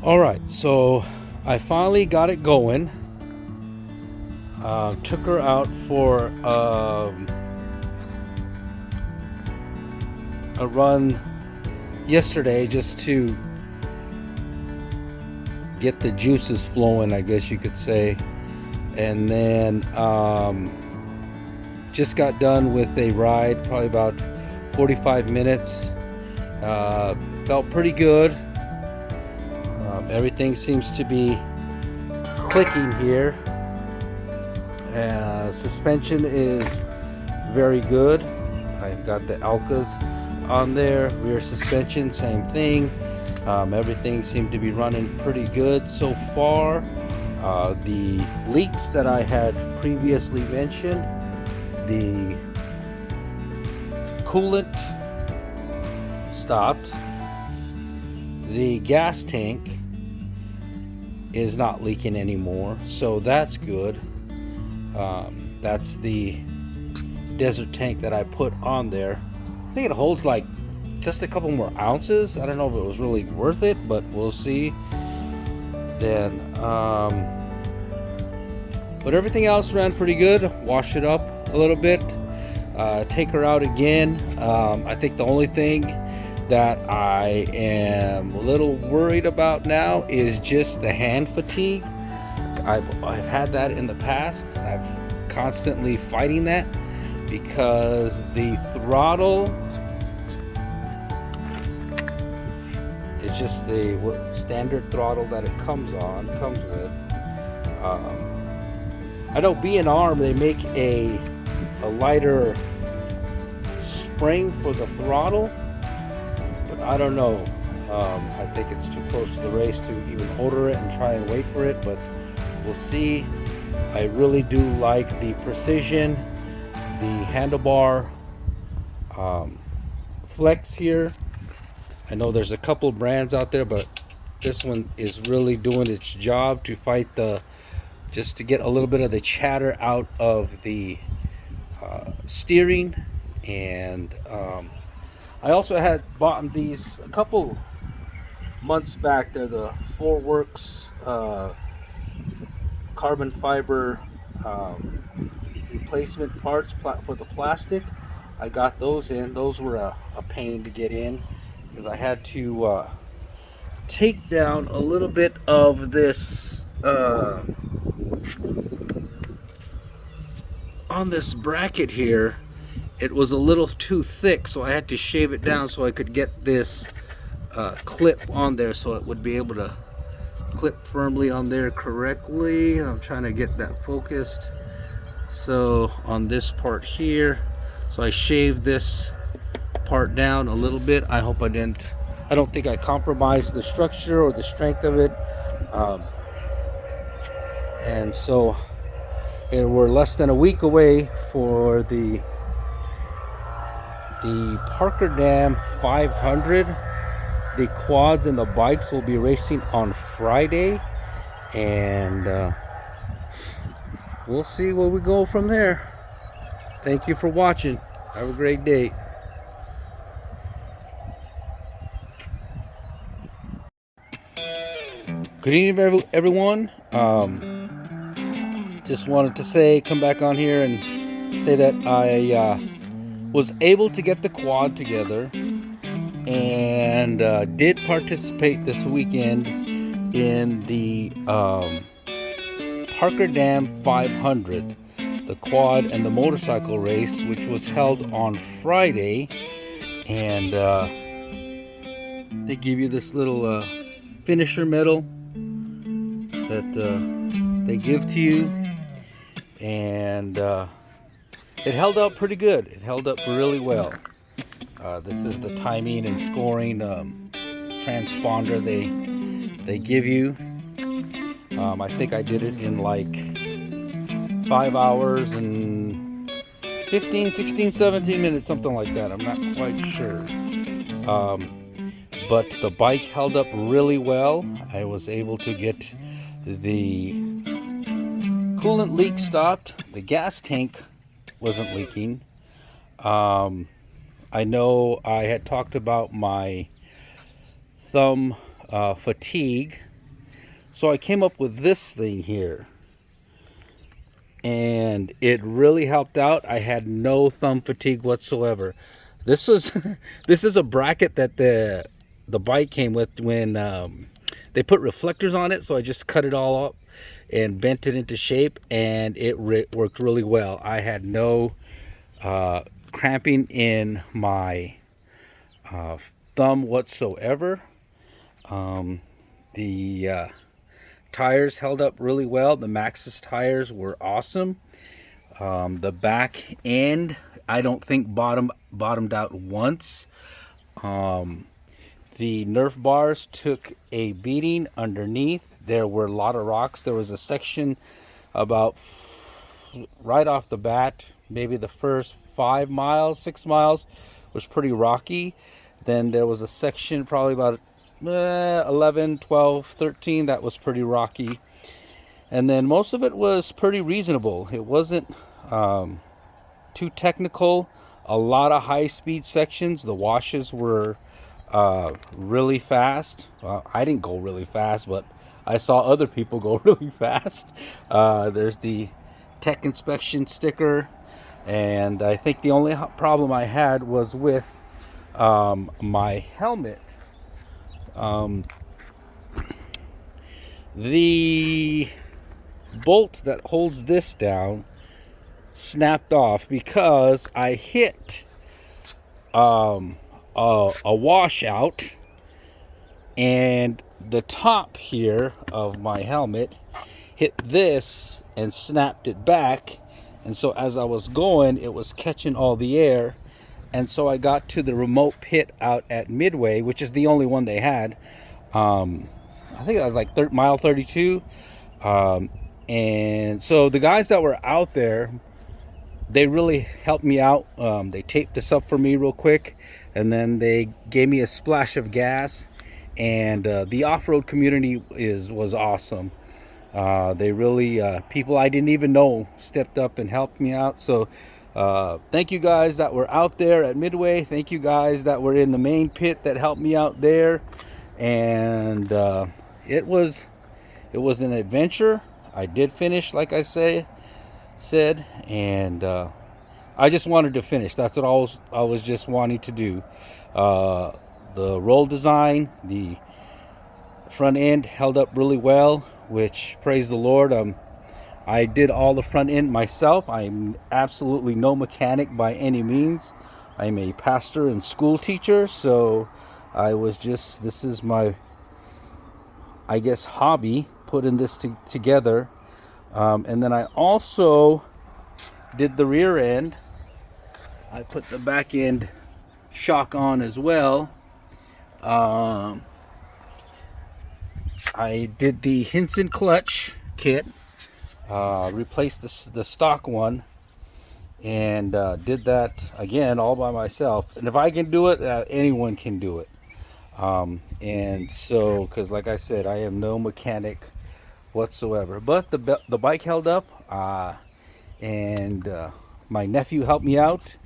All right, so I finally got it going. Took her out for a run yesterday just to get the juices flowing, I guess you could say. And then just got done with a ride, probably about 45 minutes. Felt pretty good. Everything seems to be clicking here. Suspension is very good. I've got the Alcas on there. Rear suspension, same thing. Everything seemed to be running pretty good so far. The leaks that I had previously mentioned, the coolant stopped. The gas tank is not leaking anymore, so that's good. That's the desert tank that I put on there. I think it holds like just a couple more ounces. I don't know if it was really worth it, but we'll see. Then, but everything else ran pretty good. Wash it up a little bit. Take her out again. I think the only thing that I am a little worried about now is just the hand fatigue. I've had that in the past. I'm constantly fighting that because the throttle is just the standard throttle that it comes with. I know B&R, they make a lighter spring for the throttle, but I don't know. I think it's too close to the race to even order it and try and wait for it, but we'll see. I really do like the precision, the handlebar flex here. I know there's a couple brands out there, but this one is really doing its job to fight just to get a little bit of the chatter out of the steering. And I also had bought these a couple months back. They're the 4Works carbon fiber replacement parts for the plastic. I got those in. Those were a pain to get in because I had to take down a little bit of this on this bracket here. It was a little too thick, so I had to shave it down so I could get this clip on there so it would be able to clip firmly on there correctly. I'm trying to get that focused. So on this part here, so I shaved this part down a little bit. I hope I don't think I compromised the structure or the strength of it. And so we're less than a week away for the Parker Dam 500. The quads and the bikes will be racing on Friday, and we'll see where we go from there. Thank you for watching. Have a great day. Good evening, everyone. Just wanted to come back on here and say that I was able to get the quad together and did participate this weekend in the Parker Dam 500, the quad and the motorcycle race, which was held on Friday. And they give you this little finisher medal that they give to you, and it held up pretty good. It held up really well. This is the timing and scoring transponder they give you. I think I did it in like 5 hours and 15, 16, 17 minutes, something like that. I'm not quite sure. But the bike held up really well. I was able to get the coolant leak stopped. The gas tank wasn't leaking. I know I had talked about my thumb fatigue. So I came up with this thing here, and it really helped out. I had no thumb fatigue whatsoever. This was this is a bracket that the bike came with when they put reflectors on it, so I just cut it all up and bent it into shape, and it worked really well. I had no cramping in my thumb whatsoever. The tires held up really well. The Maxxis tires were awesome. The back end, I don't think bottomed out once. The Nerf bars took a beating underneath. There were a lot of rocks. There was a section about right off the bat, maybe the first 5 miles, 6 miles was pretty rocky. Then there was a section probably about 11, 12, 13 that was pretty rocky. And then most of it was pretty reasonable. It wasn't too technical. A lot of high-speed sections. The washes were really fast. I didn't go really fast, but I saw other people go really fast. There's the tech inspection sticker, and I think the only problem I had was with my helmet. The bolt that holds this down snapped off because I hit a washout, and the top here of my helmet hit this and snapped it back. And so as I was going, it was catching all the air, and so I got to the remote pit out at Midway, which is the only one they had. I think that was like mile 32. And so the guys that were out there, they really helped me out. They taped this up for me real quick, and then they gave me a splash of gas. And the off-road community was awesome. They really, people I didn't even know stepped up and helped me out. So thank you guys that were out there at Midway. Thank you guys that were in the main pit that helped me out there. And it was an adventure. I did finish, like I said, and I just wanted to finish. That's what I was just wanting to do. The roll design, the front end held up really well, which, praise the Lord. I did all the front end myself. I'm absolutely no mechanic by any means. I'm a pastor and school teacher, so this is my, I guess, hobby, putting this together. And then I also did the rear end. I put the back end shock on as well. I did the Hinson clutch kit, replaced the stock one, and did that again all by myself. And if I can do it, anyone can do it. And so, because like I said, I am no mechanic whatsoever, but the bike held up, and my nephew helped me out.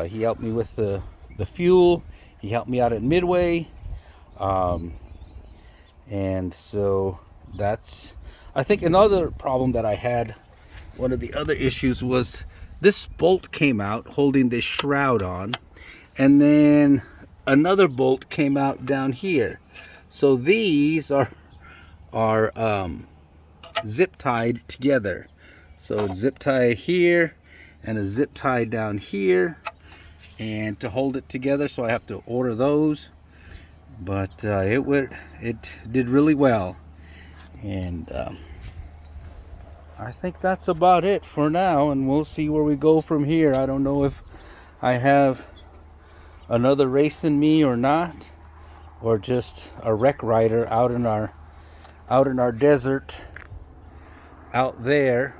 He helped me with the fuel. He helped me out at Midway, and so that's, I think, another problem that I had. One of the other issues was this bolt came out holding this shroud on, and then another bolt came out down here. So these are zip tied together. So zip tie here and a zip tie down here, and to hold it together, so I have to order those. But it did really well, and I think that's about it for now, and we'll see where we go from here. I don't know if I have another race in me or not, or just a wreck rider out in our desert out there,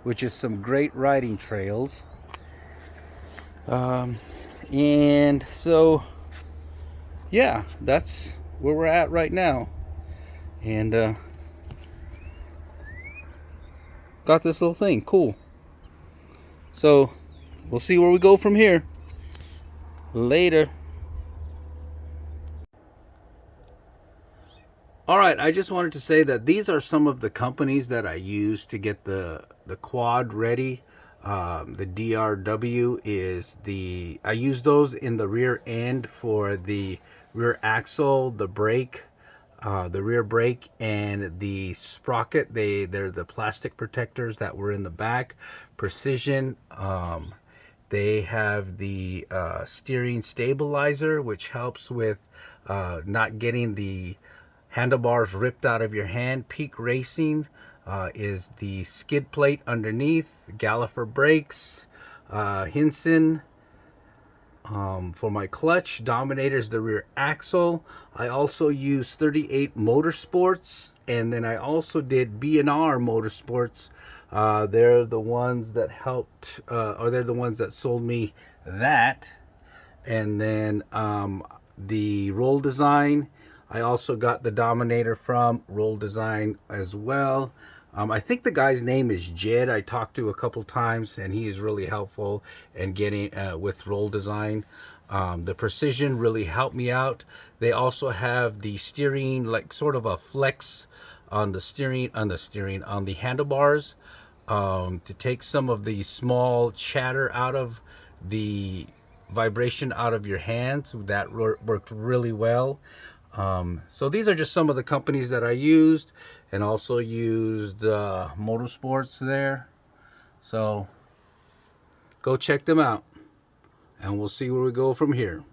which is some great riding trails. And so yeah, that's where we're at right now, and got this little thing. Cool. So we'll see where we go from here. Later. All right, I just wanted to say that these are some of the companies that I use to get the quad ready. The DRW is I use those in the rear end for the rear axle, the brake, the rear brake, and the sprocket. They're the plastic protectors that were in the back. Precision. They have the steering stabilizer, which helps with not getting the handlebars ripped out of your hand. Peak Racing is the skid plate underneath. Galliffer brakes. Hinson for my clutch. Dominator's the rear axle. I also use 38 Motorsports, and then I also did B&R Motorsports. They're the ones that helped, or they're the ones that sold me that. And then the Roll Design, I also got the Dominator from Roll Design as well. I think the guy's name is Jed. I talked to a couple times, and he is really helpful in getting with Roll Design. The Precision really helped me out. They also have the steering, like sort of a flex on the steering, on the handlebars, to take some of the small chatter out of the vibration out of your hands. That worked really well. So these are just some of the companies that I used, and also used Motorsports there. So go check them out, and we'll see where we go from here.